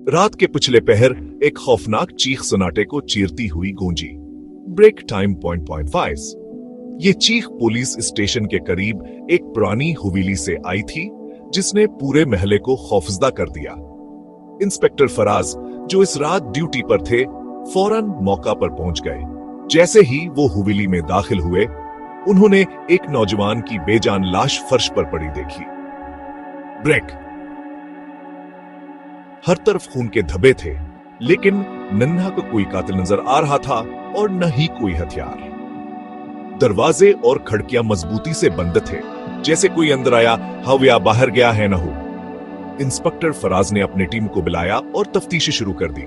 रात के पिछले पहर एक खौफनाक चीख सन्नाटे को चीरती हुई गूंजी। Break time .5। ये चीख पुलिस स्टेशन के करीब एक पुरानी हवेली से आई थी, जिसने पूरे महल्ले को खौफजदा कर दिया। इंस्पेक्टर फराज, जो इस रात ड्यूटी पर थे, फौरन मौका पर पहुंच गए। जैसे ही वो हवेली में दाखिल हुए, उन्होंने एक नौजवान की बेजान लाश फर्श पर पड़ी देखी। ब्रेक। हर तरफ खून के धब्बे थे, लेकिन नन्हा को कोई कातिल नजर आ रहा था और न ही कोई हथियार। दरवाजे और खिड़कियां मजबूती से बंद थे, जैसे कोई अंदर आया हो या बाहर गया है न हो। इंस्पेक्टर फराज ने अपनी टीम को बुलाया और तफ्तीश शुरू कर दी।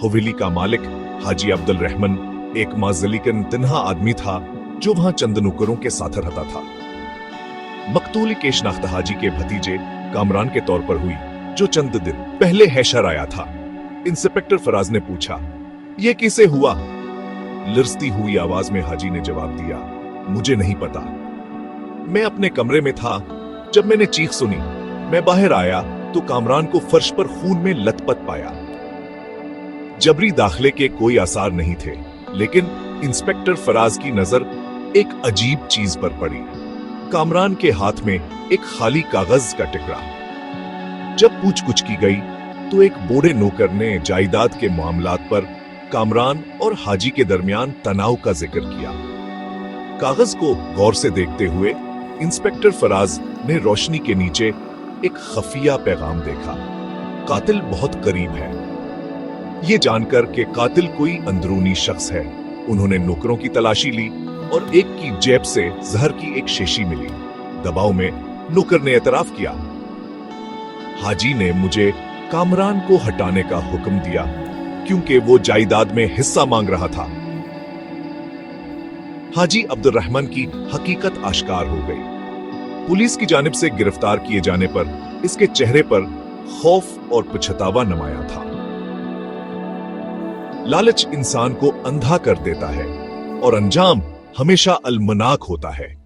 हवेली का मालिक हाजी अब्दुल रहमान एक माजलिकन तन्हा आदमी था, जो वहां चंद नौकरों के साथ रहता था। मकतूल की शनाख्त हाजी के भतीजे कामरान के तौर पर हुई, जो चंद दिन पहले हैशर आया था। इंस्पेक्टर फराज ने पूछा, यह कैसे हुआ? लरजती हुई आवाज में हाजी ने जवाब दिया, मुझे नहीं पता। मैं अपने कमरे में था, जब मैंने चीख सुनी। मैं बाहर आया तो कामरान को फर्श पर खून में लथपथ पाया। जबरी दाखिले के कोई आसार नहीं थे, लेकिन इंस्पेक्टर फराज की नजर एक अजीब चीज पर पड़ी। कामरान के हाथ में एक खाली कागज का टुकड़ा। जब पूछ-गुछ की गई तो एक बूढ़े नौकर ने जायदाद के मामलात पर कामरान और हाजी के दरमियान तनाव का जिक्र किया। कागज को गौर से देखते हुए इंस्पेक्टर फराज ने रोशनी के नीचे एक खफिया पैगाम देखा। कातिल बहुत करीब है। ये जानकर कि कातिल कोई अंदरूनी शख्स है, उन्होंने नौकरों की तलाशी ली और एक की जेब से जहर की एक शीशी मिली। दबाव में नौकर ने एतराफ किया, हाजी ने मुझे कामरान को हटाने का हुक्म दिया, क्योंकि वो जायदाद में हिस्सा मांग रहा था। हाजी अब्दुल रहमान की हकीकत आश्कार हो गई। पुलिस की जानिब से गिरफ्तार किए जाने पर इसके चेहरे पर खौफ और पछतावा नुमाया था। लालच इंसान को अंधा कर देता है और अंजाम हमेशा अलमनाक होता है।